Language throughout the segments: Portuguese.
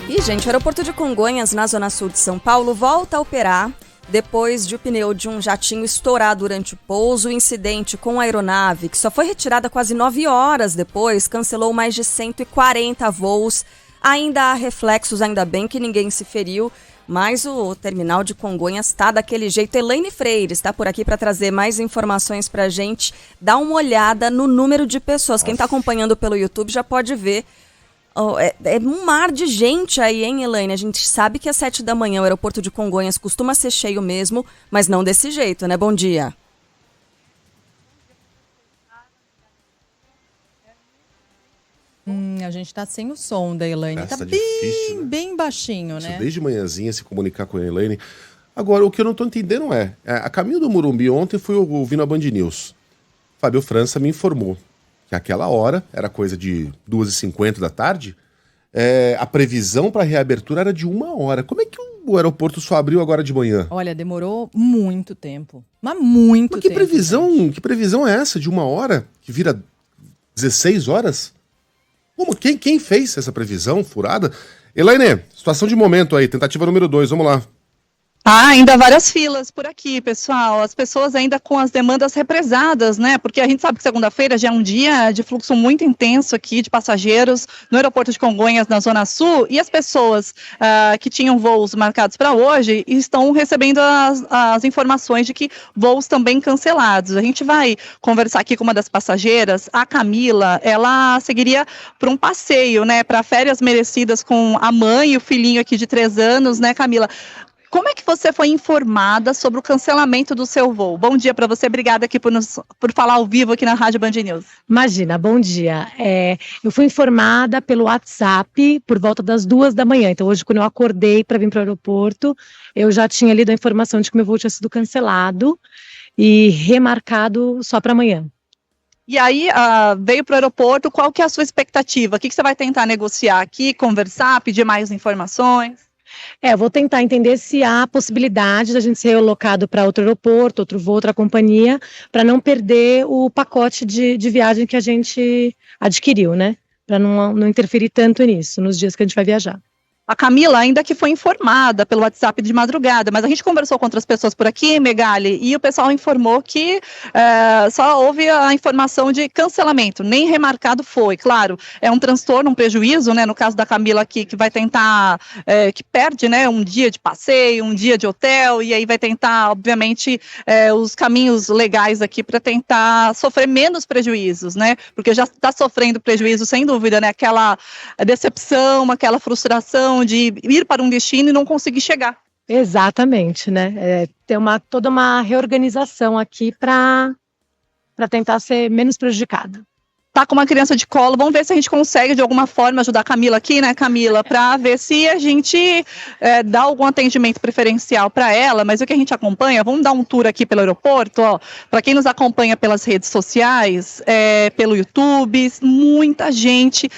E, gente, o aeroporto de Congonhas, na zona sul de São Paulo, volta a operar depois de o pneu de um jatinho estourar durante o pouso. O incidente com a aeronave, que só foi retirada quase 9 horas depois, cancelou mais de 140 voos. Ainda há reflexos, ainda bem que ninguém se feriu, mas o terminal de Congonhas está daquele jeito. Elaine Freire está por aqui para trazer mais informações para a gente. Dá uma olhada no número de pessoas. Quem está acompanhando pelo YouTube já pode ver. É um mar de gente aí, hein, Elaine? A gente sabe que às 7 da manhã o aeroporto de Congonhas costuma ser cheio mesmo, mas não desse jeito, né? Bom dia. A gente tá sem o som da Elaine. Tá bem, difícil, né? Bem baixinho, Isso, né? desde manhãzinha se comunicar com a Elaine. Agora, o que eu não tô entendendo a caminho do Morumbi ontem fui ouvindo a Band News. Fábio França me informou que aquela hora, era coisa de 2h50 da tarde, a previsão para reabertura era de 1 hora. Como é que o aeroporto só abriu agora de manhã? Olha, demorou muito tempo. Mas muito Mas que tempo. que previsão é essa de 1 hora, que vira 16 horas? Como? Quem fez essa previsão furada? Elaine, situação de momento aí, tentativa número 2, vamos lá. Ainda várias filas por aqui, pessoal. As pessoas ainda com as demandas represadas, né? Porque a gente sabe que segunda-feira já é um dia de fluxo muito intenso aqui de passageiros no aeroporto de Congonhas, na Zona Sul, e as pessoas que tinham voos marcados para hoje estão recebendo as informações de que voos também cancelados. A gente vai conversar aqui com uma das passageiras, a Camila. Ela seguiria para um passeio, né? Para férias merecidas com a mãe e o filhinho aqui de 3 anos, né, Camila? Como é que você foi informada sobre o cancelamento do seu voo? Bom dia para você, obrigada aqui por falar ao vivo aqui na Rádio Band News. Imagina, bom dia. Eu fui informada pelo WhatsApp por volta das 2 da manhã. Então hoje, quando eu acordei para vir para o aeroporto, eu já tinha lido a informação de que meu voo tinha sido cancelado e remarcado só para amanhã. E aí, veio para o aeroporto, qual que é a sua expectativa? O que você vai tentar negociar aqui, conversar, pedir mais informações? Vou tentar entender se há possibilidade da gente ser alocado para outro aeroporto, outro voo, outra companhia, para não perder o pacote de viagem que a gente adquiriu, né? Para não interferir tanto nisso, nos dias que a gente vai viajar. A Camila ainda que foi informada pelo WhatsApp de madrugada, mas a gente conversou com outras pessoas por aqui, Megali, e o pessoal informou que só houve a informação de cancelamento, nem remarcado foi. Claro, é um transtorno, um prejuízo, né, no caso da Camila aqui, que vai tentar, que perde, né, um dia de passeio, um dia de hotel, e aí vai tentar, obviamente, os caminhos legais aqui para tentar sofrer menos prejuízos, né, porque já está sofrendo prejuízo, sem dúvida, né, aquela decepção, aquela frustração de ir para um destino e não conseguir chegar. Exatamente, né? Ter toda uma reorganização aqui para tentar ser menos prejudicada. Tá com uma criança de colo, vamos ver se a gente consegue de alguma forma ajudar a Camila aqui, né, Camila, para ver se a gente dá algum atendimento preferencial para ela, mas o que a gente acompanha, vamos dar um tour aqui pelo aeroporto, ó, para quem nos acompanha pelas redes sociais, pelo YouTube, muita gente,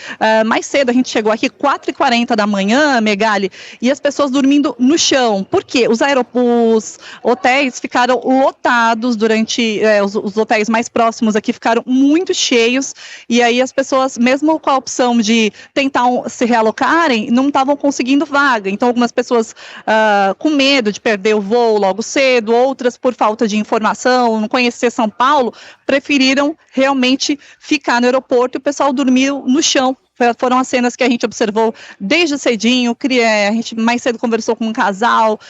mais cedo a gente chegou aqui 4h40 da manhã, Megali, e as pessoas dormindo no chão. Por quê? Os hotéis ficaram lotados durante, os hotéis mais próximos aqui ficaram muito cheios. E aí as pessoas, mesmo com a opção de tentar se realocarem, não estavam conseguindo vaga. Então algumas pessoas com medo de perder o voo logo cedo, outras por falta de informação, não conhecer São Paulo, preferiram realmente ficar no aeroporto e o pessoal dormiu no chão. Foram as cenas que a gente observou desde cedinho, a gente mais cedo conversou com um casal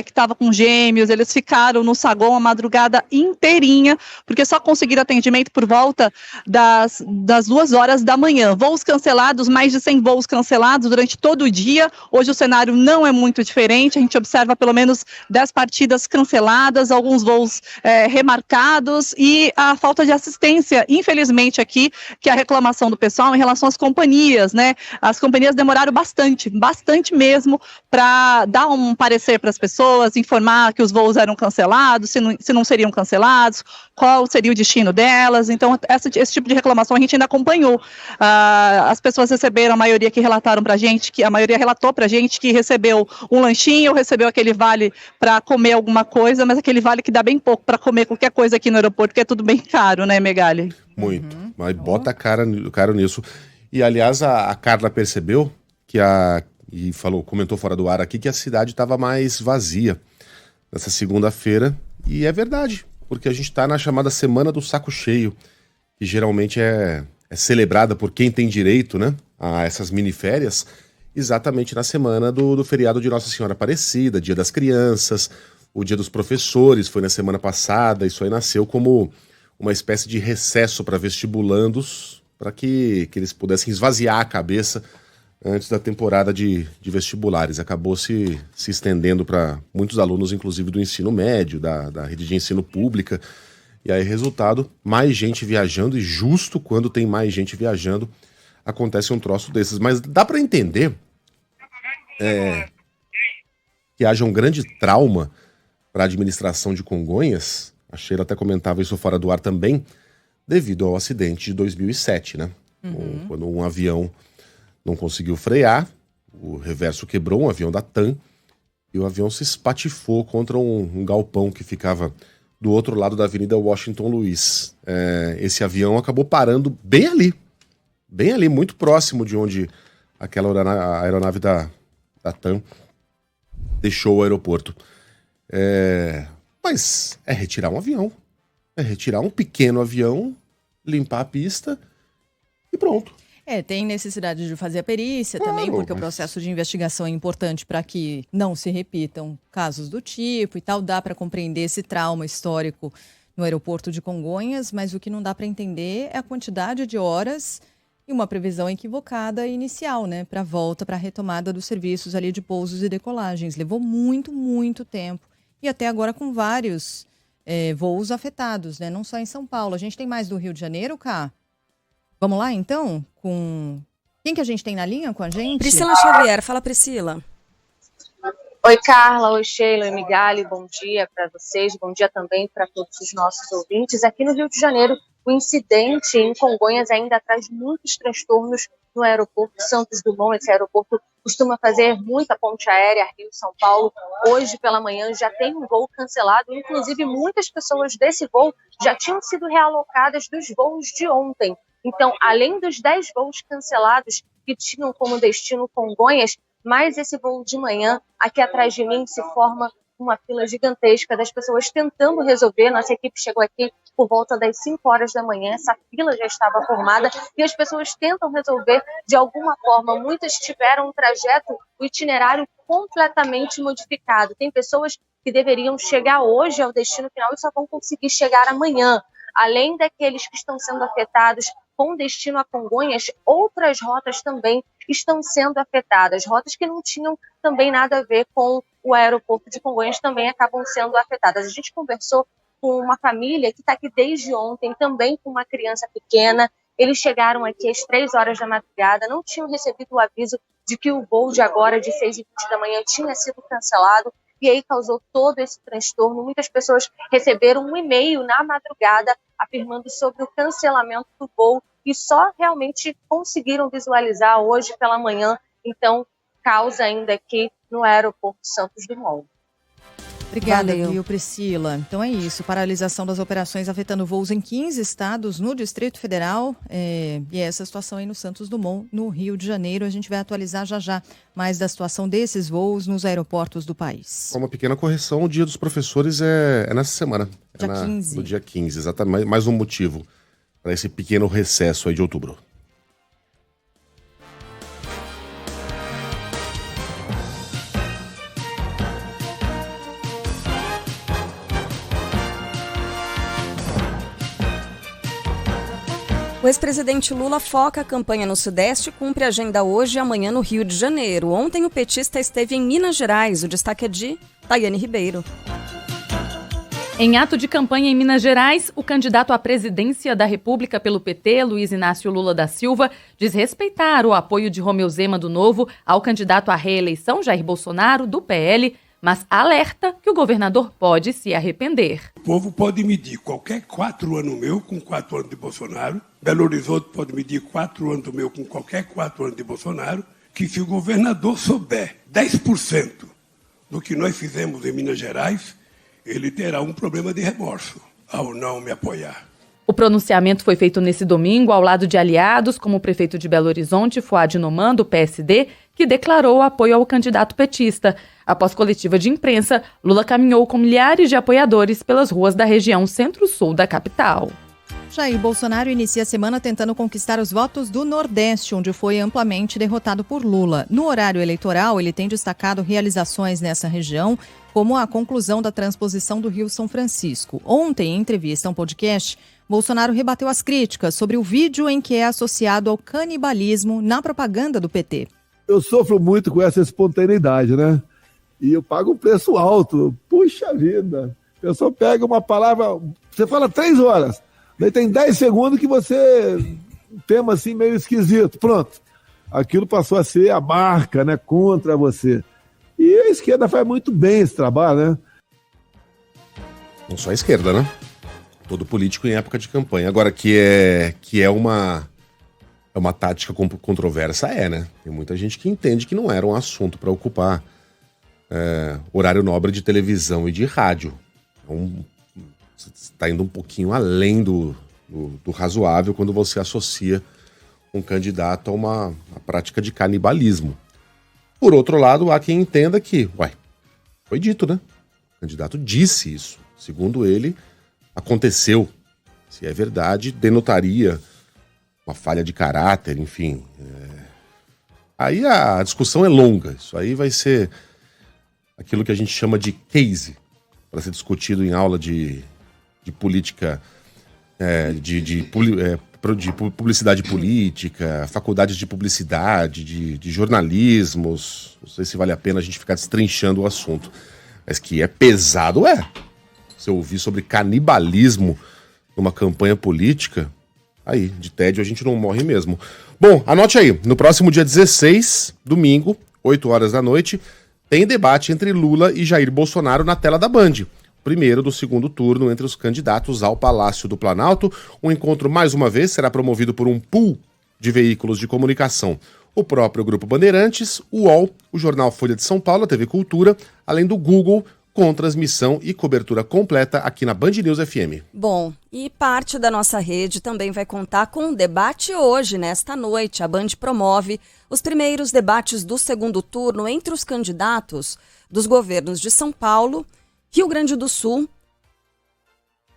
que estava com gêmeos, eles ficaram no saguão a madrugada inteirinha, porque só conseguiram atendimento por volta das 2 horas da manhã. Voos cancelados, mais de 100 voos cancelados durante todo o dia. Hoje o cenário não é muito diferente, a gente observa pelo menos 10 partidas canceladas, alguns voos remarcados e a falta de assistência, infelizmente aqui, que é a reclamação do pessoal em relação às companhias, né? As companhias demoraram bastante mesmo para dar um parecer para as pessoas, informar que os voos eram cancelados, se não seriam cancelados, qual seria o destino delas. Então esse tipo de reclamação a gente ainda acompanhou. As pessoas receberam, a maioria que relataram para a gente, a maioria relatou para a gente que recebeu um lanchinho, recebeu aquele vale para comer alguma coisa, mas aquele vale que dá bem pouco para comer qualquer coisa aqui no aeroporto, porque é tudo bem caro, né, Megali? Muito, mas bota caro nisso. E, aliás, a Carla percebeu que e comentou fora do ar aqui que a cidade estava mais vazia nessa segunda-feira, e é verdade, porque a gente está na chamada Semana do Saco Cheio, que geralmente é celebrada por quem tem direito, né, a essas miniférias, exatamente na semana do feriado de Nossa Senhora Aparecida, Dia das Crianças, o Dia dos Professores foi na semana passada. Isso aí nasceu como uma espécie de recesso para vestibulandos, para que eles pudessem esvaziar a cabeça antes da temporada de vestibulares. Acabou se estendendo para muitos alunos, inclusive do ensino médio, da rede de ensino pública. E aí, resultado, mais gente viajando, e justo quando tem mais gente viajando, acontece um troço desses. Mas dá para entender que haja um grande trauma para a administração de Congonhas. A Sheila até comentava isso fora do ar também, devido ao acidente de 2007, né? Quando um avião não conseguiu frear, o reverso quebrou, um avião da TAM, e o avião se espatifou contra um galpão que ficava do outro lado da Avenida Washington Luiz. Esse avião acabou parando bem ali, muito próximo de onde aquela aeronave da TAM deixou o aeroporto. Mas é retirar um avião, é retirar um pequeno avião, limpar a pista e pronto. Tem necessidade de fazer a perícia também, porque o processo de investigação é importante para que não se repitam casos do tipo e tal. Dá para compreender esse trauma histórico no aeroporto de Congonhas, mas o que não dá para entender é a quantidade de horas e uma previsão equivocada inicial, né, para a volta, para a retomada dos serviços ali de pousos e decolagens. Levou muito, muito tempo. E até agora com vários voos afetados, né, não só em São Paulo. A gente tem mais do Rio de Janeiro, Cá? Vamos lá, então? Com quem que a gente tem na linha com a gente? Priscila Xavier. Fala, Priscila. Oi, Carla. Oi, Sheila. Oi, Migali. Bom dia para vocês. Bom dia também para todos os nossos ouvintes. Aqui no Rio de Janeiro, o incidente em Congonhas ainda traz muitos transtornos no aeroporto Santos Dumont. Esse aeroporto costuma fazer muita ponte aérea Rio-São Paulo. Hoje pela manhã já tem um voo cancelado. Inclusive, muitas pessoas desse voo já tinham sido realocadas dos voos de ontem. Então, além dos 10 voos cancelados que tinham como destino Congonhas, mais esse voo de manhã, aqui atrás de mim se forma uma fila gigantesca das pessoas tentando resolver. Nossa equipe chegou aqui por volta das 5 horas da manhã, essa fila já estava formada e as pessoas tentam resolver de alguma forma. Muitas tiveram um trajeto, o itinerário completamente modificado. Tem pessoas que deveriam chegar hoje ao destino final e só vão conseguir chegar amanhã. Além daqueles que estão sendo afetados com destino a Congonhas, outras rotas também estão sendo afetadas. Rotas que não tinham também nada a ver com o aeroporto de Congonhas também acabam sendo afetadas. A gente conversou com uma família que está aqui desde ontem, também com uma criança pequena. Eles chegaram aqui às 3 horas da madrugada, não tinham recebido o aviso de que o voo de agora, de 6h20 da manhã, tinha sido cancelado. E aí causou todo esse transtorno. Muitas pessoas receberam um e-mail na madrugada afirmando sobre o cancelamento do voo e só realmente conseguiram visualizar hoje pela manhã. Então, causa ainda aqui no aeroporto Santos Dumont. Obrigada, viu, Priscila. Então é isso, paralisação das operações afetando voos em 15 estados no Distrito Federal e essa situação aí no Santos Dumont, no Rio de Janeiro. A gente vai atualizar já mais da situação desses voos nos aeroportos do país. Uma pequena correção, o Dia dos Professores é nessa semana. Dia 15. No dia 15, exatamente. Mais um motivo para esse pequeno recesso aí de outubro. O ex-presidente Lula foca a campanha no Sudeste e cumpre a agenda hoje e amanhã no Rio de Janeiro. Ontem o petista esteve em Minas Gerais. O destaque é de Tayane Ribeiro. Em ato de campanha em Minas Gerais, o candidato à presidência da República pelo PT, Luiz Inácio Lula da Silva, diz respeitar o apoio de Romeu Zema do Novo ao candidato à reeleição Jair Bolsonaro, do PL, mas alerta que o governador pode se arrepender. O povo pode medir qualquer 4 anos meu com 4 anos de Bolsonaro. Belo Horizonte pode medir 4 anos meu com qualquer 4 anos de Bolsonaro. Que se o governador souber 10% do que nós fizemos em Minas Gerais, ele terá um problema de remorso ao não me apoiar. O pronunciamento foi feito nesse domingo ao lado de aliados como o prefeito de Belo Horizonte, Fuad Noman, do PSD, que declarou apoio ao candidato petista. Após coletiva de imprensa, Lula caminhou com milhares de apoiadores pelas ruas da região centro-sul da capital. Jair Bolsonaro inicia a semana tentando conquistar os votos do Nordeste, onde foi amplamente derrotado por Lula. No horário eleitoral, ele tem destacado realizações nessa região, como a conclusão da transposição do Rio São Francisco. Ontem, em entrevista a um podcast, Bolsonaro rebateu as críticas sobre o vídeo em que é associado ao canibalismo na propaganda do PT. Eu sofro muito com essa espontaneidade, né? E eu pago um preço alto. Puxa vida! A pessoa pega uma palavra, você fala 3 horas, daí tem 10 segundos que você... um tema assim meio esquisito. Pronto. Aquilo passou a ser a marca, né, contra você. E a esquerda faz muito bem esse trabalho, né? Não só a esquerda, né? Todo político em época de campanha. Agora, que é uma tática controversa, né? Tem muita gente que entende que não era um assunto para ocupar horário nobre de televisão e de rádio. Então, está indo um pouquinho além do razoável quando você associa um candidato a uma prática de canibalismo. Por outro lado, há quem entenda que, foi dito, né? O candidato disse isso. Segundo ele, aconteceu. Se é verdade, denotaria uma falha de caráter, enfim. Aí a discussão é longa. Isso aí vai ser aquilo que a gente chama de case, para ser discutido em aula de política, de publicidade política, faculdades de publicidade, de jornalismos. Não sei se vale a pena a gente ficar destrinchando o assunto. Mas que é pesado, Se eu ouvir sobre canibalismo numa campanha política, aí, de tédio a gente não morre mesmo. Bom, anote aí, no próximo dia 16, domingo, 8 horas da noite, tem debate entre Lula e Jair Bolsonaro na tela da Band. Primeiro do segundo turno entre os candidatos ao Palácio do Planalto. O encontro, mais uma vez, será promovido por um pool de veículos de comunicação. O próprio Grupo Bandeirantes, o UOL, o Jornal Folha de São Paulo, a TV Cultura, além do Google, com transmissão e cobertura completa aqui na Band News FM. Bom, e parte da nossa rede também vai contar com um debate hoje, nesta noite. A Band promove os primeiros debates do segundo turno entre os candidatos dos governos de São Paulo, Rio Grande do Sul,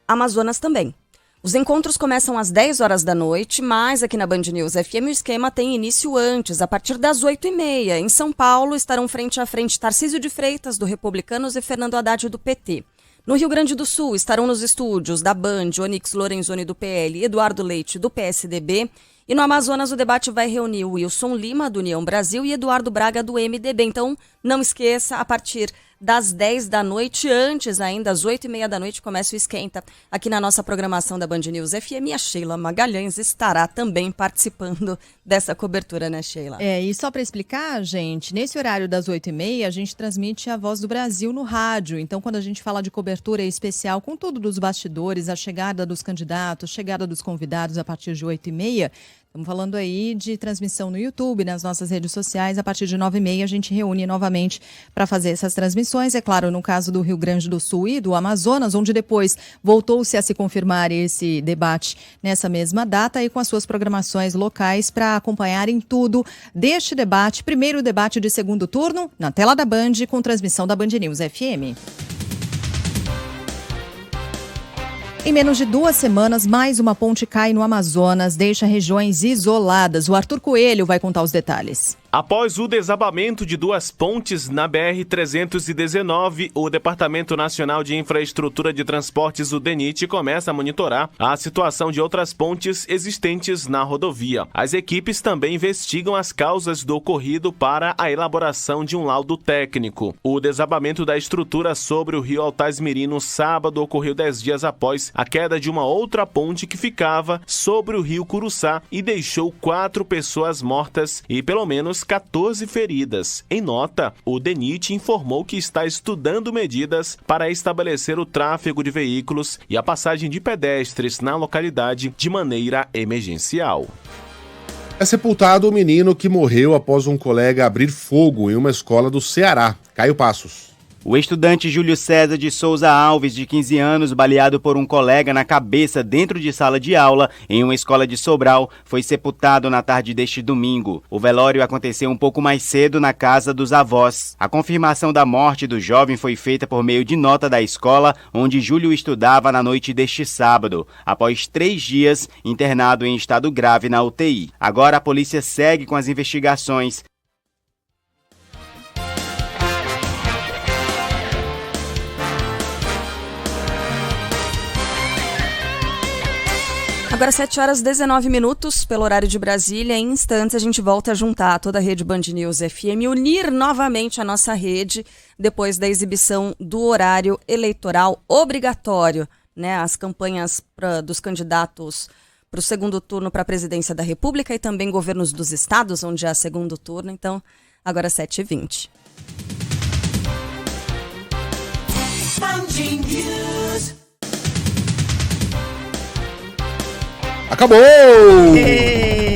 Amazonas também. Os encontros começam às 10 horas da noite, mas aqui na Band News FM o esquema tem início antes, a partir das 8h30. Em São Paulo estarão frente a frente Tarcísio de Freitas, do Republicanos, e Fernando Haddad, do PT. No Rio Grande do Sul estarão nos estúdios da Band, Onyx Lorenzoni, do PL, Eduardo Leite, do PSDB. E no Amazonas o debate vai reunir o Wilson Lima, do União Brasil, e Eduardo Braga, do MDB. Então, não esqueça, a partir das 10 da noite, antes ainda, às 8h30 da noite, começa o Esquenta aqui na nossa programação da Band News FM. E a Sheila Magalhães estará também participando dessa cobertura, né, Sheila? E só para explicar, gente, nesse horário das 8h30, a gente transmite a Voz do Brasil no rádio. Então, quando a gente fala de cobertura especial, com tudo dos bastidores, a chegada dos candidatos, chegada dos convidados a partir de 8h30, estamos falando aí de transmissão no YouTube, nas nossas redes sociais. A partir de 9h30 a gente reúne novamente para fazer essas transmissões. É claro, no caso do Rio Grande do Sul e do Amazonas, onde depois voltou-se a se confirmar esse debate nessa mesma data e com as suas programações locais para acompanharem tudo deste debate, primeiro debate de segundo turno, na tela da Band, com transmissão da Band News FM. Em menos de 2 semanas, mais uma ponte cai no Amazonas, deixa regiões isoladas. O Arthur Coelho vai contar os detalhes. Após o desabamento de 2 pontes na BR-319, o Departamento Nacional de Infraestrutura de Transportes, o DENIT, começa a monitorar a situação de outras pontes existentes na rodovia. As equipes também investigam as causas do ocorrido para a elaboração de um laudo técnico. O desabamento da estrutura sobre o rio Altasmirim no sábado ocorreu 10 dias após a queda de uma outra ponte que ficava sobre o rio Curuçá e deixou 4 pessoas mortas e pelo menos 14 feridas. Em nota, o DENIT informou que está estudando medidas para estabelecer o tráfego de veículos e a passagem de pedestres na localidade de maneira emergencial. É sepultado o menino que morreu após um colega abrir fogo em uma escola do Ceará. Caio Passos. O estudante Júlio César de Souza Alves, de 15 anos, baleado por um colega na cabeça dentro de sala de aula em uma escola de Sobral, foi sepultado na tarde deste domingo. O velório aconteceu um pouco mais cedo na casa dos avós. A confirmação da morte do jovem foi feita por meio de nota da escola onde Júlio estudava na noite deste sábado, após 3 dias internado em estado grave na UTI. Agora a polícia segue com as investigações. Agora 7h19, pelo horário de Brasília. Em instantes a gente volta a juntar toda a rede Band News FM, unir novamente a nossa rede depois da exibição do horário eleitoral obrigatório, né? As campanhas dos candidatos para o segundo turno para a presidência da República e também governos dos estados, onde há segundo turno. Então, agora 7h20. Acabou!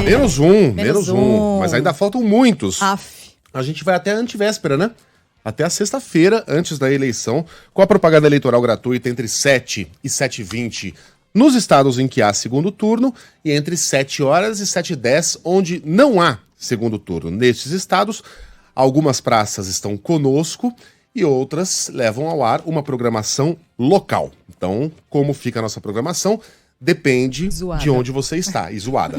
Menos um. Mas ainda faltam muitos. A gente vai até a antivéspera, né? Até a sexta-feira, antes da eleição, com a propaganda eleitoral gratuita entre 7 e 7h20 nos estados em que há segundo turno e entre 7 horas e 7h10, onde não há segundo turno. Nestes estados, algumas praças estão conosco e outras levam ao ar uma programação local. Então, como fica a nossa programação? Depende de onde você está. E zoada,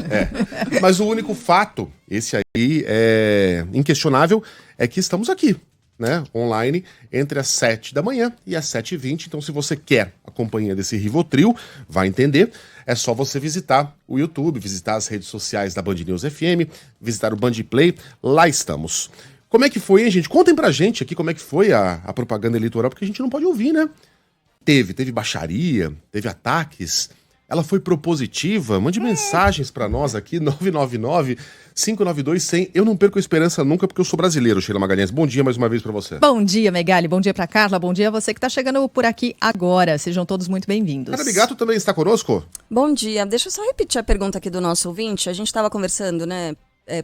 Mas o único fato, esse aí é inquestionável, é que estamos aqui, né? Online, entre as 7 da manhã e as 7h20. Então, se você quer a companhia desse Rivotril, vai entender. É só você visitar o YouTube, visitar as redes sociais da Band News FM, visitar o Band Play. Lá estamos. Como é que foi, hein, gente? Contem pra gente aqui como é que foi a propaganda eleitoral, porque a gente não pode ouvir, né? Teve baixaria, teve ataques. Ela foi propositiva? Mande mensagens pra nós aqui, 999-592-100. Eu não perco a esperança nunca, porque eu sou brasileiro, Sheila Magalhães. Bom dia mais uma vez pra você. Bom dia, Megali. Bom dia pra Carla. Bom dia a você que tá chegando por aqui agora. Sejam todos muito bem-vindos. Ana Bigato também está conosco? Bom dia. Deixa eu só repetir a pergunta aqui do nosso ouvinte. A gente estava conversando, né,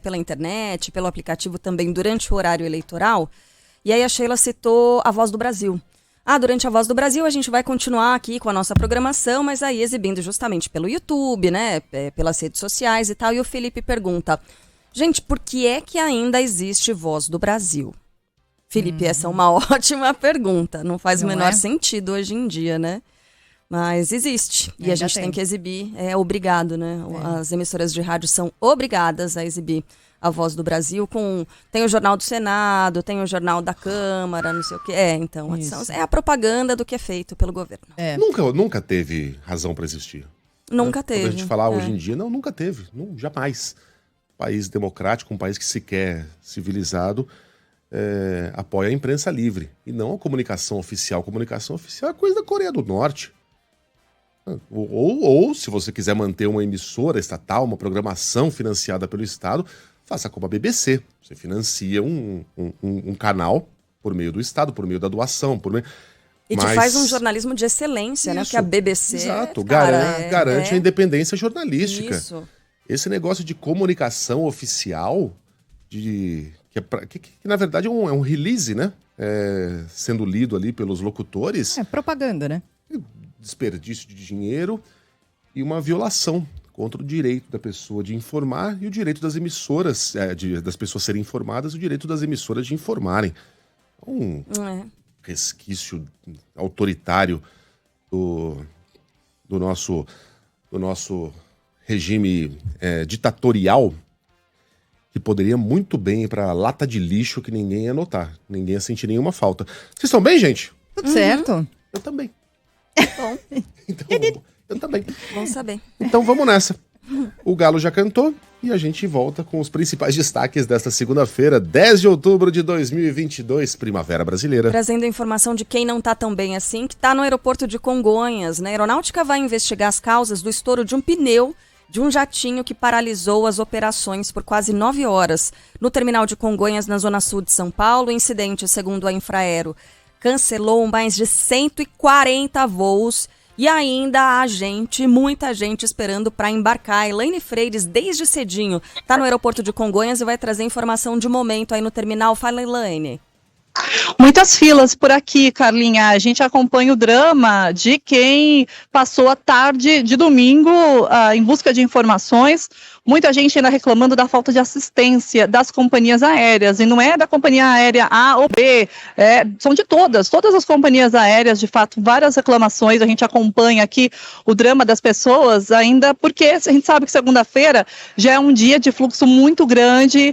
pela internet, pelo aplicativo também, durante o horário eleitoral. E aí a Sheila citou a Voz do Brasil. Durante a Voz do Brasil a gente vai continuar aqui com a nossa programação, mas aí exibindo justamente pelo YouTube, né, pelas redes sociais e tal. E o Felipe pergunta, gente, por que é que ainda existe Voz do Brasil? Felipe, essa é uma ótima pergunta, não faz o menor sentido hoje em dia, né? Mas existe, e a gente tem que exibir, é obrigado, né? As emissoras de rádio são obrigadas a exibir a Voz do Brasil, tem o Jornal do Senado, tem o Jornal da Câmara, não sei o quê. Então, é a propaganda do que é feito pelo governo. Nunca teve razão para existir. Nunca teve. Quando a gente falar hoje em dia, nunca teve, jamais. País democrático, um país que se quer civilizado, apoia a imprensa livre, e não a comunicação oficial. A comunicação oficial é coisa da Coreia do Norte. Ou se você quiser manter uma emissora estatal, uma programação financiada pelo Estado, faça como a BBC. Você financia um canal por meio do Estado, por meio da doação. E te faz um jornalismo de excelência, né? Porque a BBC... Exato, garante a independência jornalística. Isso. Esse negócio de comunicação oficial, que na verdade é um release, né? Sendo lido ali pelos locutores. Propaganda, né? Desperdício de dinheiro e uma violação contra o direito da pessoa de informar e o direito das emissoras, das pessoas serem informadas e o direito das emissoras de informarem. Resquício autoritário do nosso regime ditatorial, que poderia muito bem ir para lata de lixo que ninguém ia notar, ninguém ia sentir nenhuma falta. Vocês estão bem, gente? Tudo certo. Eu também. Bom. Então, eu também. Vamos saber. Então vamos nessa. O Galo já cantou e a gente volta com os principais destaques desta segunda-feira, 10 de outubro de 2022, Primavera Brasileira. Trazendo informação de quem não tá tão bem assim, que tá no aeroporto de Congonhas, né? A Aeronáutica vai investigar as causas do estouro de um pneu de um jatinho que paralisou as operações por quase 9 horas. No terminal de Congonhas, na zona sul de São Paulo, o incidente, segundo a Infraero, cancelou mais de 140 voos e ainda há muita gente esperando para embarcar. Elaine Freires, desde cedinho, está no aeroporto de Congonhas e vai trazer informação de momento aí no terminal. Fala, Elaine. Muitas filas por aqui, Carlinha. A gente acompanha o drama de quem passou a tarde de domingo em busca de informações. Muita gente ainda reclamando da falta de assistência das companhias aéreas, e não é da companhia aérea A ou B, são de todas as companhias aéreas, de fato, várias reclamações. A gente acompanha aqui o drama das pessoas, ainda porque a gente sabe que segunda-feira já é um dia de fluxo muito grande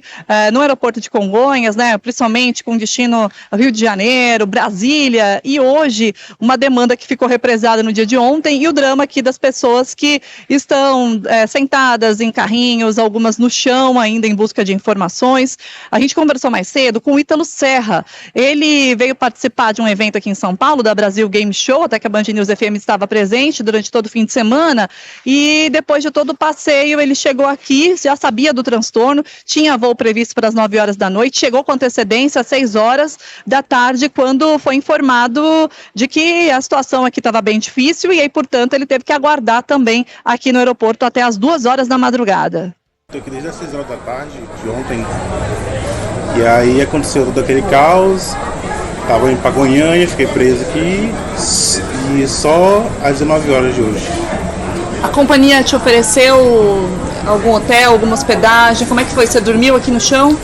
no aeroporto de Congonhas, né, principalmente com destino Rio de Janeiro, Brasília, e hoje uma demanda que ficou represada no dia de ontem, e o drama aqui das pessoas que estão sentadas em carrinhos, algumas no chão ainda em busca de informações. A gente conversou mais cedo com o Ítalo Serra. Ele veio participar de um evento aqui em São Paulo, da Brasil Game Show, até que a Band News FM estava presente durante todo o fim de semana, e depois de todo o passeio ele chegou aqui, já sabia do transtorno, tinha voo previsto para as 9 horas da noite, chegou com antecedência às 6 horas da tarde, quando foi informado de que a situação aqui estava bem difícil, e aí, portanto, ele teve que aguardar também aqui no aeroporto até as 2 horas da madrugada. Estou aqui desde as 6 horas da tarde de ontem, e aí aconteceu todo aquele caos, estava indo para Goiânia, fiquei preso aqui, e só às 19 horas de hoje. A companhia te ofereceu algum hotel, alguma hospedagem? Como é que foi? Você dormiu aqui no chão?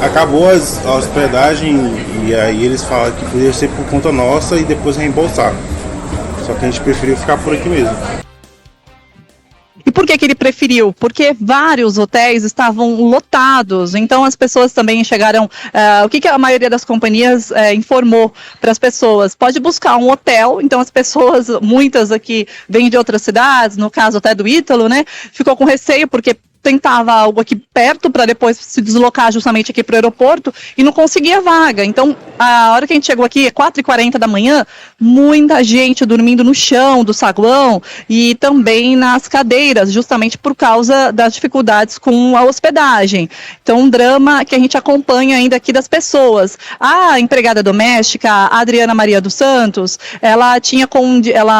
Acabou a hospedagem, e aí eles falaram que podia ser por conta nossa e depois reembolsar. Só que a gente preferiu ficar por aqui mesmo. E por que ele preferiu? Porque vários hotéis estavam lotados, então as pessoas também chegaram... o que a maioria das companhias informou para as pessoas? Pode buscar um hotel, então as pessoas, muitas aqui vêm de outras cidades, no caso até do Ítalo, né? Ficou com receio porque tentava algo aqui perto para depois se deslocar justamente aqui para o aeroporto e não conseguia vaga. Então, a hora que a gente chegou aqui, 4h40 da manhã, muita gente dormindo no chão do saguão e também nas cadeiras, justamente por causa das dificuldades com a hospedagem. Então, um drama que a gente acompanha ainda aqui das pessoas. A empregada doméstica, a Adriana Maria dos Santos, ela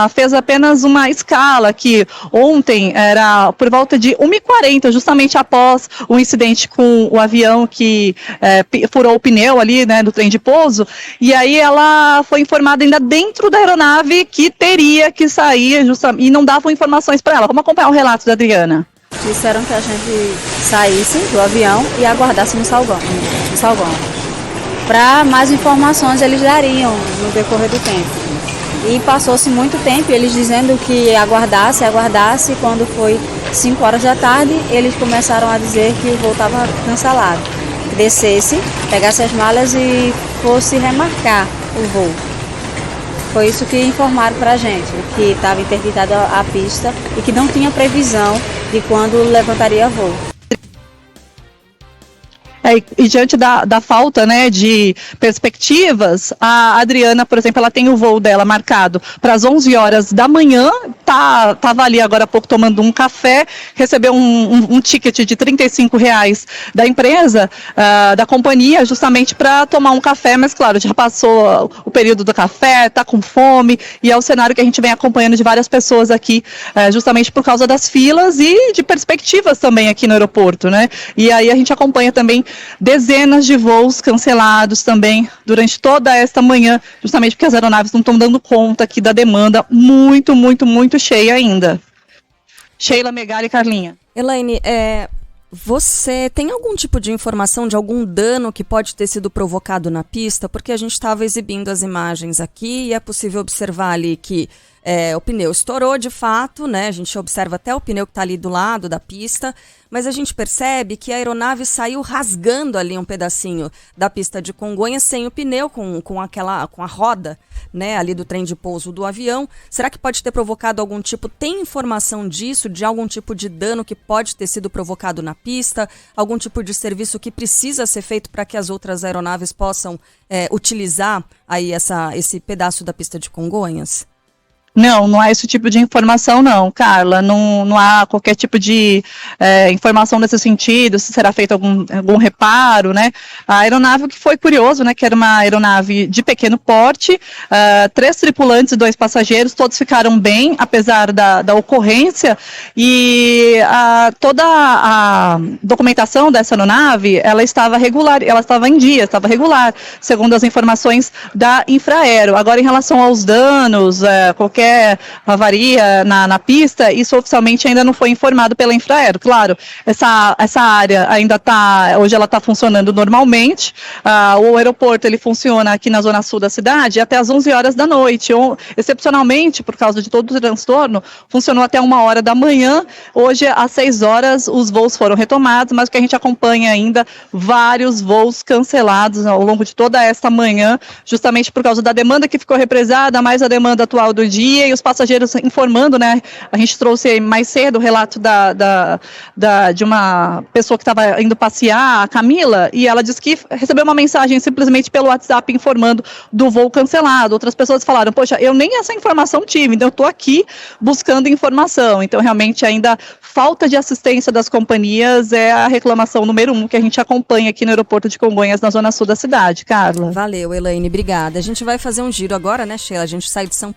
fez apenas uma escala que ontem era por volta de 1h40, justamente após o incidente com o avião que furou o pneu ali, né, do trem de pouso, e aí ela foi informada ainda dentro da aeronave que teria que sair, e não davam informações para ela. Vamos acompanhar o relato da Adriana. Disseram que a gente saísse do avião e aguardasse no saguão. Para mais informações eles dariam no decorrer do tempo. E passou-se muito tempo, eles dizendo que aguardasse, quando foi 5 horas da tarde, eles começaram a dizer que o voo estava cancelado. Que descesse, pegasse as malas e fosse remarcar o voo. Foi isso que informaram para a gente, que estava interditada a pista e que não tinha previsão de quando levantaria voo. E diante da falta, né, de perspectivas, a Adriana, por exemplo, ela tem o voo dela marcado para as 11 horas da manhã, estava ali agora há pouco tomando um café, recebeu um ticket de R$35 da empresa, da companhia, justamente para tomar um café, mas claro, já passou o período do café, está com fome, e é o cenário que a gente vem acompanhando de várias pessoas aqui, justamente por causa das filas e de perspectivas também aqui no aeroporto, né? E aí a gente acompanha também dezenas de voos cancelados também durante toda esta manhã, justamente porque as aeronaves não estão dando conta aqui da demanda muito, muito, muito cheia ainda. Sheila, Megali e Carlinha. Elaine, você tem algum tipo de informação de algum dano que pode ter sido provocado na pista? Porque a gente estava exibindo as imagens aqui e é possível observar ali que o pneu estourou de fato, né? A gente observa até o pneu que está ali do lado da pista, mas a gente percebe que a aeronave saiu rasgando ali um pedacinho da pista de Congonhas sem o pneu, com a roda, né, ali do trem de pouso do avião. Será que pode ter provocado algum tipo, tem informação disso, de algum tipo de dano que pode ter sido provocado na pista, algum tipo de serviço que precisa ser feito para que as outras aeronaves possam utilizar aí esse pedaço da pista de Congonhas? Não há esse tipo de informação não, Carla, não há qualquer tipo de informação nesse sentido, se será feito algum reparo, né? A aeronave, o que foi curioso, né, que era uma aeronave de pequeno porte, 3 tripulantes e 2 passageiros, todos ficaram bem, apesar da ocorrência, e toda a documentação dessa aeronave, ela estava regular, ela estava em dia, estava regular, segundo as informações da Infraero. Agora, em relação aos danos, qualquer avaria na pista, isso oficialmente ainda não foi informado pela Infraero. Claro, essa área ainda hoje ela está funcionando normalmente. O aeroporto ele funciona aqui na zona sul da cidade até as 11 horas da noite. Excepcionalmente, por causa de todo o transtorno, funcionou até 1h da manhã. Hoje, às 6 horas, os voos foram retomados, mas o que a gente acompanha ainda, vários voos cancelados ao longo de toda esta manhã, justamente por causa da demanda que ficou represada, mais a demanda atual do dia, e os passageiros informando, né? A gente trouxe mais cedo o relato de uma pessoa que estava indo passear, a Camila, e ela disse que recebeu uma mensagem simplesmente pelo WhatsApp informando do voo cancelado. Outras pessoas falaram, poxa, eu nem essa informação tive, então eu estou aqui buscando informação. Então, realmente, ainda falta de assistência das companhias é a reclamação número 1 que a gente acompanha aqui no aeroporto de Congonhas, na zona sul da cidade. Carla. Valeu, Elaine, obrigada. A gente vai fazer um giro agora, né, Sheila? A gente sai de São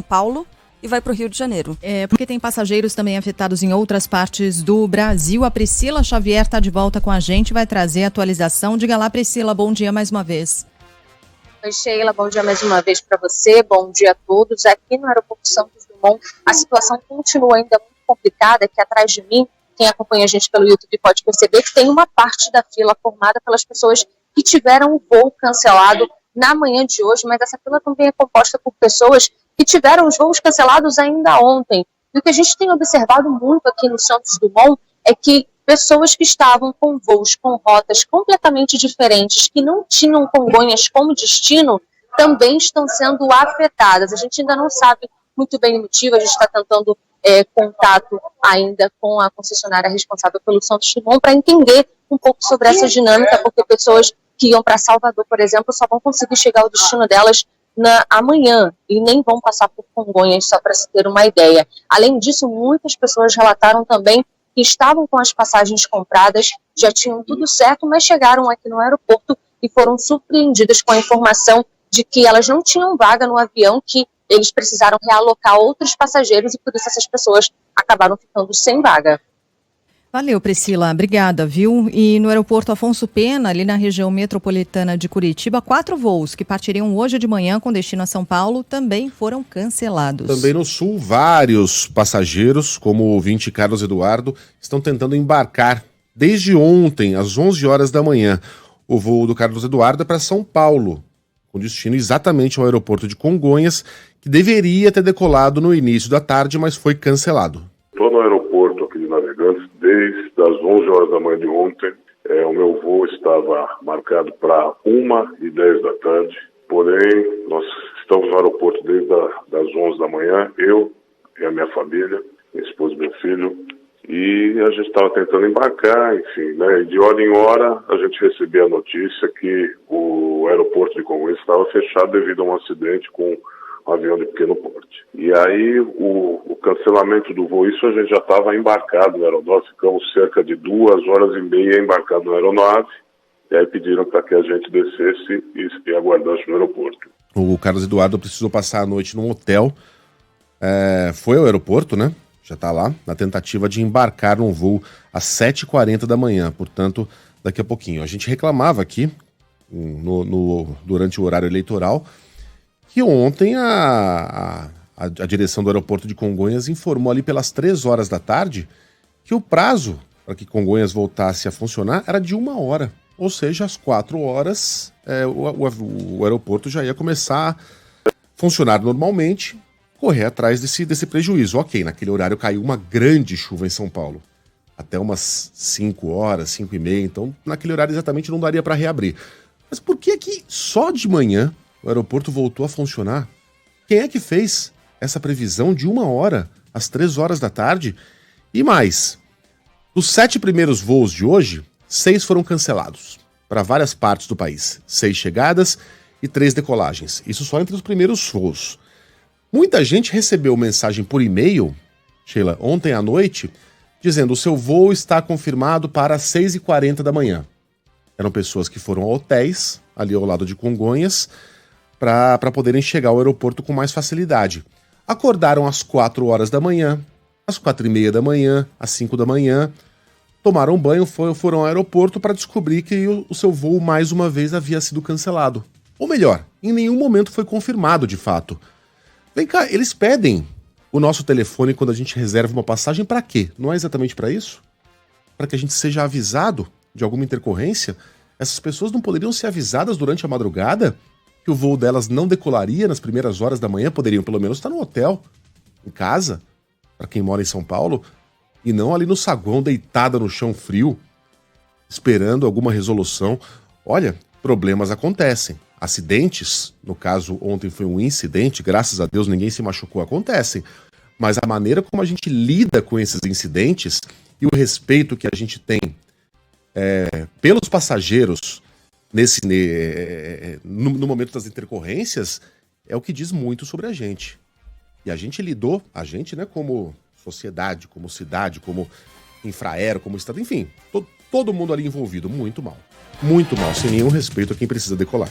Paulo e vai para o Rio de Janeiro. Porque tem passageiros também afetados em outras partes do Brasil. A Priscila Xavier está de volta com a gente, vai trazer a atualização. Diga lá, Priscila, bom dia mais uma vez. Oi, Sheila, bom dia mais uma vez para você, bom dia a todos. Aqui no aeroporto Santos Dumont, a situação continua ainda muito complicada, aqui atrás de mim, quem acompanha a gente pelo YouTube pode perceber que tem uma parte da fila formada pelas pessoas que tiveram o voo cancelado na manhã de hoje, mas essa fila também é composta por pessoas que tiveram os voos cancelados ainda ontem. E o que a gente tem observado muito aqui no Santos Dumont é que pessoas que estavam com voos com rotas completamente diferentes, que não tinham Congonhas como destino, também estão sendo afetadas. A gente ainda não sabe muito bem o motivo, a gente está tentando contato ainda com a concessionária responsável pelo Santos Dumont para entender um pouco sobre essa dinâmica, porque pessoas que iam para Salvador, por exemplo, só vão conseguir chegar ao destino delas amanhã e nem vão passar por Congonhas, só para se ter uma ideia. Além disso, muitas pessoas relataram também que estavam com as passagens compradas, já tinham tudo certo, mas chegaram aqui no aeroporto e foram surpreendidas com a informação de que elas não tinham vaga no avião, que eles precisaram realocar outros passageiros e por isso essas pessoas acabaram ficando sem vaga. Valeu, Priscila. Obrigada, viu? E no aeroporto Afonso Pena, ali na região metropolitana de Curitiba, 4 voos que partiriam hoje de manhã com destino a São Paulo também foram cancelados. Também no sul, vários passageiros, como o ouvinte Carlos Eduardo, estão tentando embarcar desde ontem, às 11 horas da manhã. O voo do Carlos Eduardo é para São Paulo, com destino exatamente ao aeroporto de Congonhas, que deveria ter decolado no início da tarde, mas foi cancelado. Estou no aeroporto aqui de Navegantes desde as 11 horas da manhã de ontem. O meu voo estava marcado para 1h10 da tarde, porém nós estamos no aeroporto desde as 11 da manhã, eu e a minha família, minha esposa e meu filho, e a gente estava tentando embarcar, enfim, né? E de hora em hora a gente recebia a notícia que o aeroporto de Congonhas estava fechado devido a um acidente com um avião de pequeno porte. E aí o cancelamento do voo, isso a gente já estava embarcado na aeronave, ficamos cerca de 2h30 embarcados na aeronave, e aí pediram para que a gente descesse e aguardasse no aeroporto. O Carlos Eduardo precisou passar a noite num hotel, foi ao aeroporto, né? Já está lá, na tentativa de embarcar num voo às 7h40 da manhã, portanto, daqui a pouquinho. A gente reclamava aqui, durante o horário eleitoral, que ontem a direção do aeroporto de Congonhas informou ali pelas 3 horas da tarde que o prazo para que Congonhas voltasse a funcionar era de 1 hora. Ou seja, às 4 horas o aeroporto já ia começar a funcionar normalmente, correr atrás desse prejuízo. Ok, naquele horário caiu uma grande chuva em São Paulo. Até umas 5 horas, 5h30, então naquele horário exatamente não daria para reabrir. Mas por que só de manhã o aeroporto voltou a funcionar? Quem é que fez essa previsão de 1 hora às 3 horas da tarde? E mais, os 7 primeiros voos de hoje, 6 foram cancelados para várias partes do país. 6 chegadas e 3 decolagens. Isso só entre os primeiros voos. Muita gente recebeu mensagem por e-mail, Sheila, ontem à noite, dizendo: o seu voo está confirmado para as 6h40 da manhã. Eram pessoas que foram a hotéis, ali ao lado de Congonhas, para poderem chegar ao aeroporto com mais facilidade. Acordaram às 4 horas da manhã, às 4h30 da manhã, às 5 da manhã, tomaram banho, foram ao aeroporto para descobrir que o seu voo mais uma vez havia sido cancelado. Ou melhor, em nenhum momento foi confirmado de fato. Vem cá, eles pedem o nosso telefone quando a gente reserva uma passagem para quê? Não é exatamente para isso? Para que a gente seja avisado de alguma intercorrência? Essas pessoas não poderiam ser avisadas durante a madrugada que o voo delas não decolaria nas primeiras horas da manhã? Poderiam pelo menos estar no hotel, em casa, para quem mora em São Paulo, e não ali no saguão, deitada no chão frio, esperando alguma resolução. Olha, problemas acontecem. Acidentes, no caso ontem foi um incidente, graças a Deus ninguém se machucou, acontecem. Mas a maneira como a gente lida com esses incidentes e o respeito que a gente tem pelos passageiros no momento das intercorrências é o que diz muito sobre a gente. E a gente lidou, como sociedade, como cidade, como Infraero, como Estado, enfim, todo mundo ali envolvido, muito mal, sem nenhum respeito a quem precisa decolar.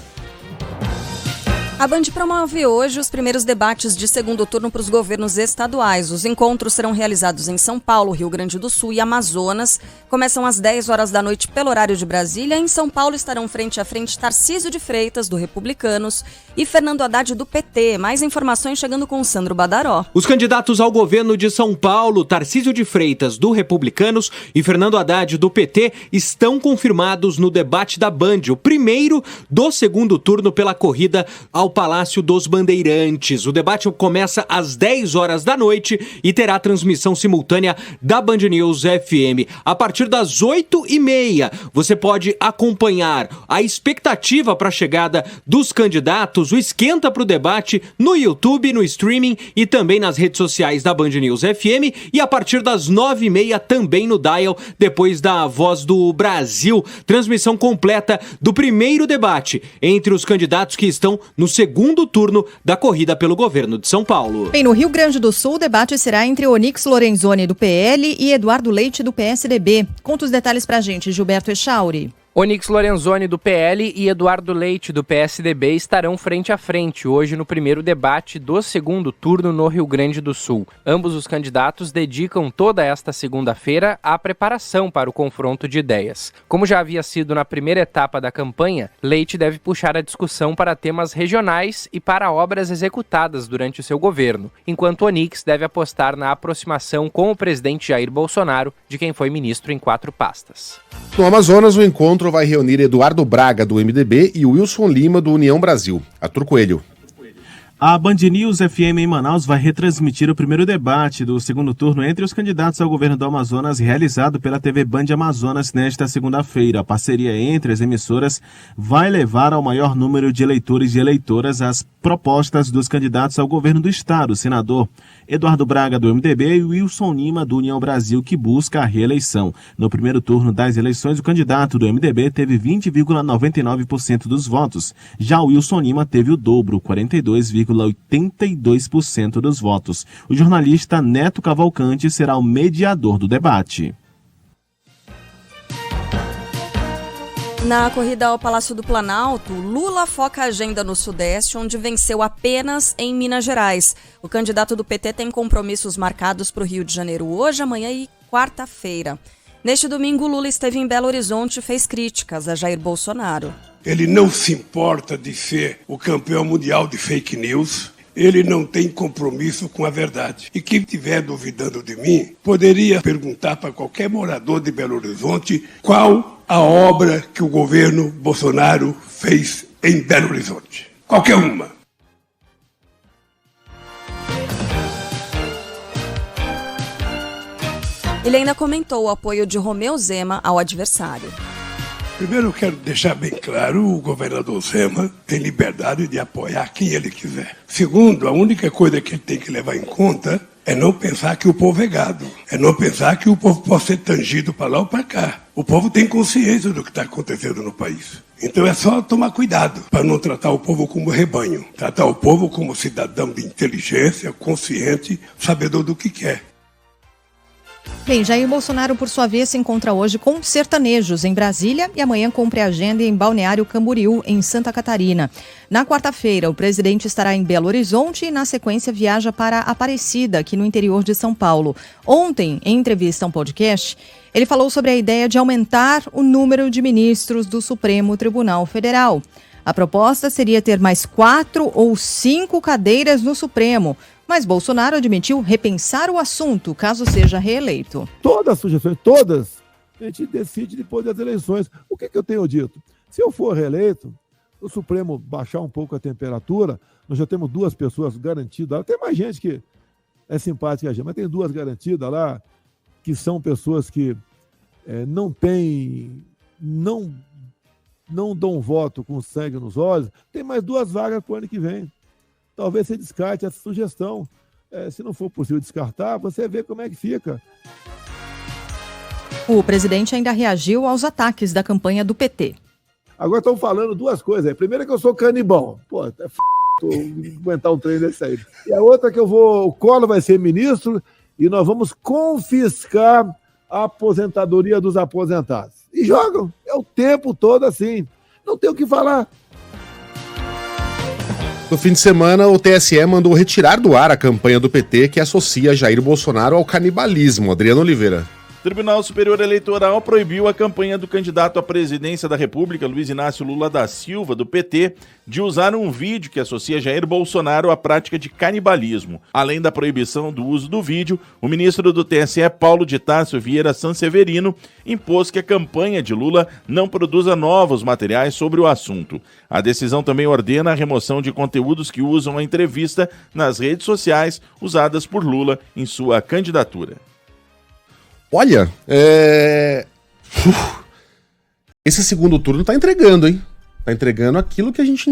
A Band promove hoje os primeiros debates de segundo turno para os governos estaduais. Os encontros serão realizados em São Paulo, Rio Grande do Sul e Amazonas. Começam às 10 horas da noite pelo horário de Brasília. Em São Paulo estarão frente a frente Tarcísio de Freitas, do Republicanos, e Fernando Haddad, do PT. Mais informações chegando com Sandro Badaró. Os candidatos ao governo de São Paulo, Tarcísio de Freitas, do Republicanos, e Fernando Haddad, do PT, estão confirmados no debate da Band, o primeiro do segundo turno pela corrida ao Palácio dos Bandeirantes. O debate começa às 10 horas da noite e terá transmissão simultânea da Band News FM. A partir das 8h30, você pode acompanhar a expectativa para a chegada dos candidatos, o esquenta para o debate no YouTube, no streaming e também nas redes sociais da Band News FM. E a partir das 9h30 também no Dial, depois da Voz do Brasil. Transmissão completa do primeiro debate entre os candidatos que estão no segundo turno da corrida pelo governo de São Paulo. Bem, no Rio Grande do Sul, o debate será entre Onyx Lorenzoni, do PL, e Eduardo Leite, do PSDB. Conta os detalhes pra gente, Gilberto Echauri. Onyx Lorenzoni, do PL, e Eduardo Leite, do PSDB, estarão frente a frente hoje no primeiro debate do segundo turno no Rio Grande do Sul. Ambos os candidatos dedicam toda esta segunda-feira à preparação para o confronto de ideias. Como já havia sido na primeira etapa da campanha, Leite deve puxar a discussão para temas regionais e para obras executadas durante o seu governo, enquanto Onyx deve apostar na aproximação com o presidente Jair Bolsonaro, de quem foi ministro em 4 pastas. No Amazonas, o encontro vai reunir Eduardo Braga, do MDB, e Wilson Lima, do União Brasil. Arthur Coelho. A Band News FM em Manaus vai retransmitir o primeiro debate do segundo turno entre os candidatos ao governo do Amazonas, realizado pela TV Band Amazonas nesta segunda-feira. A parceria entre as emissoras vai levar ao maior número de eleitores e eleitoras as propostas dos candidatos ao governo do estado, o senador Eduardo Braga, do MDB, e Wilson Lima, do União Brasil, que busca a reeleição. No primeiro turno das eleições, o candidato do MDB teve 20,99% dos votos. Já o Wilson Lima teve o dobro, 42,82% dos votos. O jornalista Neto Cavalcante será o mediador do debate. Na corrida ao Palácio do Planalto, Lula foca a agenda no Sudeste, onde venceu apenas em Minas Gerais. O candidato do PT tem compromissos marcados para o Rio de Janeiro hoje, amanhã e quarta-feira. Neste domingo, Lula esteve em Belo Horizonte e fez críticas a Jair Bolsonaro. Ele não se importa de ser o campeão mundial de fake news. Ele não tem compromisso com a verdade. E quem estiver duvidando de mim, poderia perguntar para qualquer morador de Belo Horizonte qual a obra que o governo Bolsonaro fez em Belo Horizonte. Qualquer uma. Ele ainda comentou o apoio de Romeu Zema ao adversário. Primeiro, eu quero deixar bem claro, o governador Zema tem liberdade de apoiar quem ele quiser. Segundo, a única coisa que ele tem que levar em conta é não pensar que o povo é gado. É não pensar que o povo pode ser tangido para lá ou para cá. O povo tem consciência do que está acontecendo no país. Então é só tomar cuidado para não tratar o povo como rebanho. Tratar o povo como cidadão de inteligência, consciente, sabedor do que quer. Bem, Jair Bolsonaro, por sua vez, se encontra hoje com sertanejos em Brasília e amanhã cumpre a agenda em Balneário Camboriú, em Santa Catarina. Na quarta-feira, o presidente estará em Belo Horizonte e, na sequência, viaja para Aparecida, aqui no interior de São Paulo. Ontem, em entrevista a um podcast, ele falou sobre a ideia de aumentar o número de ministros do Supremo Tribunal Federal. A proposta seria ter mais 4 ou 5 cadeiras no Supremo, mas Bolsonaro admitiu repensar o assunto caso seja reeleito. Todas as sugestões, todas, a gente decide depois das eleições. O que eu tenho dito? Se eu for reeleito, o Supremo baixar um pouco a temperatura, nós já temos 2 pessoas garantidas. Tem mais gente que é simpática a gente, mas tem 2 garantidas lá, que são pessoas que não dão voto com sangue nos olhos. Tem mais 2 vagas para o ano que vem. Talvez você descarte essa sugestão. Se não for possível descartar, você vê como é que fica. O presidente ainda reagiu aos ataques da campanha do PT. Agora estão falando 2 coisas aí. Primeiro é que eu sou canibal. Pô, aguentar um trem desse aí. E a outra é que o Collor vai ser ministro e nós vamos confiscar a aposentadoria dos aposentados. E jogam. É o tempo todo assim. Não tem o que falar. No fim de semana, o TSE mandou retirar do ar a campanha do PT que associa Jair Bolsonaro ao canibalismo. Adriano Oliveira. O Tribunal Superior Eleitoral proibiu a campanha do candidato à presidência da República, Luiz Inácio Lula da Silva, do PT, de usar um vídeo que associa Jair Bolsonaro à prática de canibalismo. Além da proibição do uso do vídeo, o ministro do TSE, Paulo de Tarso Vieira Sanseverino, impôs que a campanha de Lula não produza novos materiais sobre o assunto. A decisão também ordena a remoção de conteúdos que usam a entrevista nas redes sociais usadas por Lula em sua candidatura. Olha, esse segundo turno tá entregando, hein? Tá entregando aquilo que a gente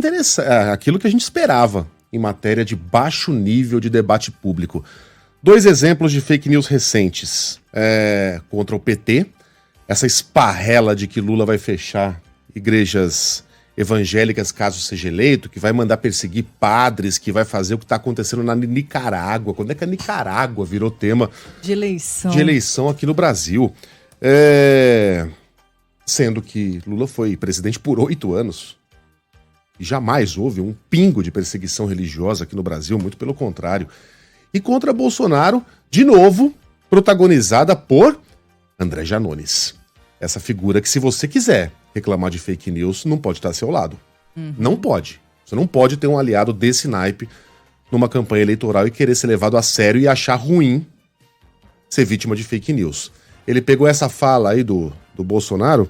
aquilo que a gente esperava em matéria de baixo nível de debate público. 2 exemplos de fake news recentes contra o PT, essa esparrela de que Lula vai fechar igrejas evangélicas caso seja eleito, que vai mandar perseguir padres, que vai fazer o que está acontecendo na Nicarágua. Quando é que a Nicarágua virou tema de eleição aqui no Brasil? Sendo que Lula foi presidente por 8 anos e jamais houve um pingo de perseguição religiosa aqui no Brasil, muito pelo contrário. E contra Bolsonaro, de novo, protagonizada por André Janones. Essa figura que, se você quiser reclamar de fake news, não pode estar ao seu lado. Não pode. Você não pode ter um aliado desse naipe numa campanha eleitoral e querer ser levado a sério e achar ruim ser vítima de fake news. Ele pegou essa fala aí do Bolsonaro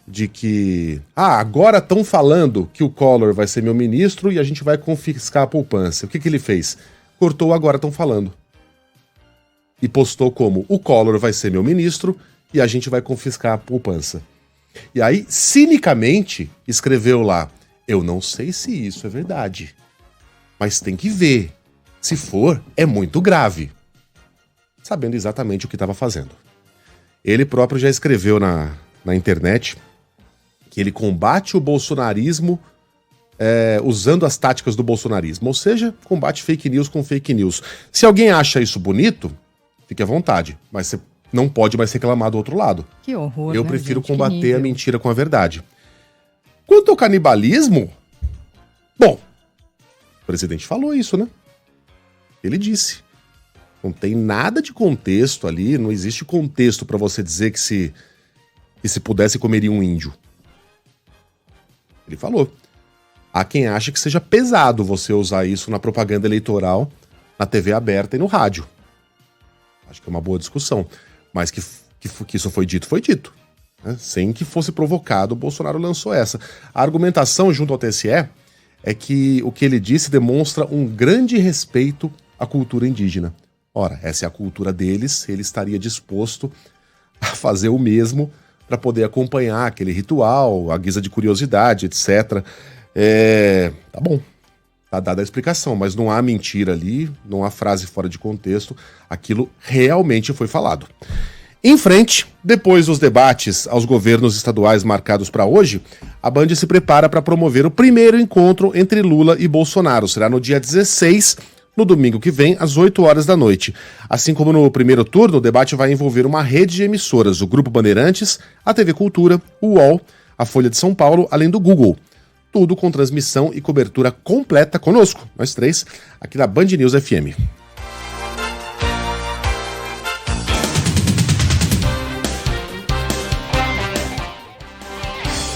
de que agora estão falando que o Collor vai ser meu ministro e a gente vai confiscar a poupança. O que ele fez? Cortou agora estão falando. E postou como o Collor vai ser meu ministro e a gente vai confiscar a poupança. E aí, cinicamente, escreveu lá: eu não sei se isso é verdade, mas tem que ver. Se for, é muito grave. Sabendo exatamente o que estava fazendo. Ele próprio já escreveu na internet que ele combate o bolsonarismo usando as táticas do bolsonarismo, ou seja, combate fake news com fake news. Se alguém acha isso bonito, fique à vontade, mas você não pode mais reclamar do outro lado. Que horror, Eu prefiro combater a mentira com a verdade. Quanto ao canibalismo, bom, o presidente falou isso, né? Ele disse. Não tem nada de contexto ali, não existe contexto para você dizer que se pudesse comeria um índio. Ele falou. Há quem acha que seja pesado você usar isso na propaganda eleitoral, na TV aberta e no rádio. Acho que é uma boa discussão. Mas que isso foi dito, né? Sem que fosse provocado, o Bolsonaro lançou essa. A argumentação junto ao TSE é que o que ele disse demonstra um grande respeito à cultura indígena. Ora, essa é a cultura deles, ele estaria disposto a fazer o mesmo para poder acompanhar aquele ritual, a guisa de curiosidade, etc. Tá bom, tá dada a explicação, mas não há mentira ali, não há frase fora de contexto, aquilo realmente foi falado. Em frente, depois dos debates aos governos estaduais marcados para hoje, a Band se prepara para promover o primeiro encontro entre Lula e Bolsonaro. Será no dia 16, no domingo que vem, às 8 horas da noite. Assim como no primeiro turno, o debate vai envolver uma rede de emissoras, o Grupo Bandeirantes, a TV Cultura, o UOL, a Folha de São Paulo, além do Google. Tudo com transmissão e cobertura completa conosco, nós três, aqui na Band News FM.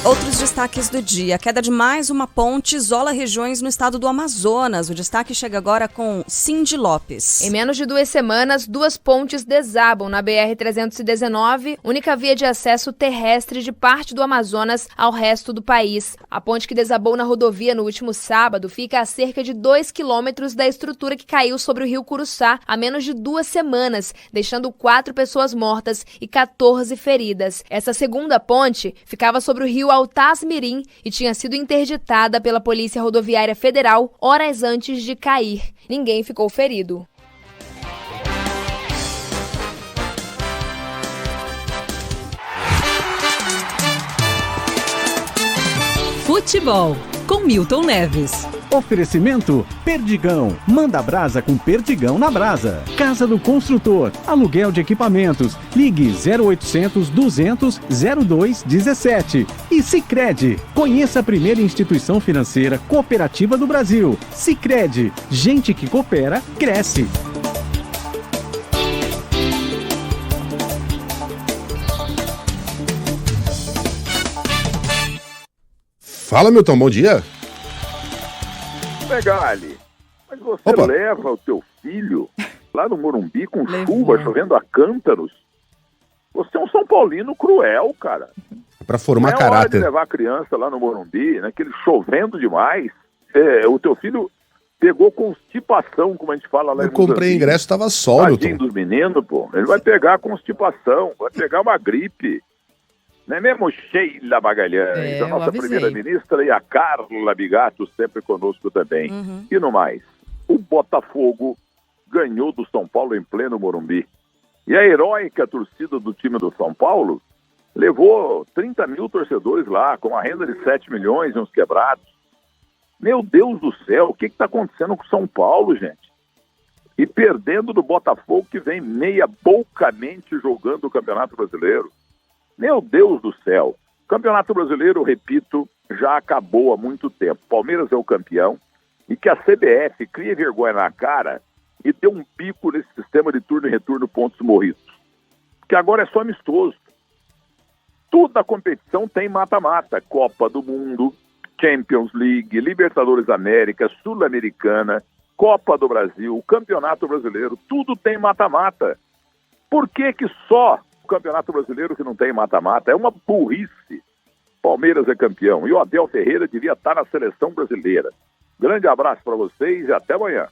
Outros destaques do dia. A queda de mais uma ponte isola regiões no estado do Amazonas. O destaque chega agora com Cindy Lopes. Em menos de 2 semanas, 2 pontes desabam na BR-319, única via de acesso terrestre de parte do Amazonas ao resto do país. A ponte que desabou na rodovia no último sábado fica a cerca de 2 quilômetros da estrutura que caiu sobre o rio Curuçá há menos de 2 semanas, deixando 4 pessoas mortas e 14 feridas. Essa segunda ponte ficava sobre o rio Altaz-Mirim e tinha sido interditada pela Polícia Rodoviária Federal horas antes de cair. Ninguém ficou ferido. Futebol, com Milton Neves. Oferecimento Perdigão. Manda brasa com Perdigão na brasa. Casa do Construtor. Aluguel de equipamentos. Ligue 0800 200 0217. E Sicredi. Conheça a primeira instituição financeira cooperativa do Brasil. Sicredi. Gente que coopera, cresce. Fala, Milton, bom dia. Megali, mas você leva o teu filho lá no Morumbi com chuva, chovendo a cântaros? Você é um São Paulino cruel, cara. É pra formar não caráter. É hora de levar a criança lá no Morumbi, naquele chovendo demais. O teu filho pegou constipação, como a gente fala lá em Eu comprei ingresso, tava sol, Tadinho Milton. dos meninos, pô. Ele vai pegar constipação, vai pegar uma gripe. Não é mesmo, Sheila Magalhães, a nossa primeira-ministra, e a Carla Bigato sempre conosco também. E no mais, o Botafogo ganhou do São Paulo em pleno Morumbi. E a heróica torcida do time do São Paulo levou 30 mil torcedores lá, com uma renda de 7 milhões e uns quebrados. Meu Deus do céu, o que está acontecendo com o São Paulo, gente? E perdendo do Botafogo, que vem meia-bocamente jogando o Campeonato Brasileiro. Meu Deus do céu, o Campeonato Brasileiro, repito, já acabou há muito tempo. Palmeiras é o campeão e que a CBF crie vergonha na cara e dê um pico nesse sistema de turno e retorno pontos morridos. Porque agora é só amistoso. Toda a competição tem mata-mata. Copa do Mundo, Champions League, Libertadores América, Sul-Americana, Copa do Brasil, Campeonato Brasileiro, tudo tem mata-mata. Por que que só o Campeonato Brasileiro que não tem mata-mata? É uma burrice. Palmeiras é campeão e o Abel Ferreira devia estar na seleção brasileira. Grande abraço para vocês e até amanhã.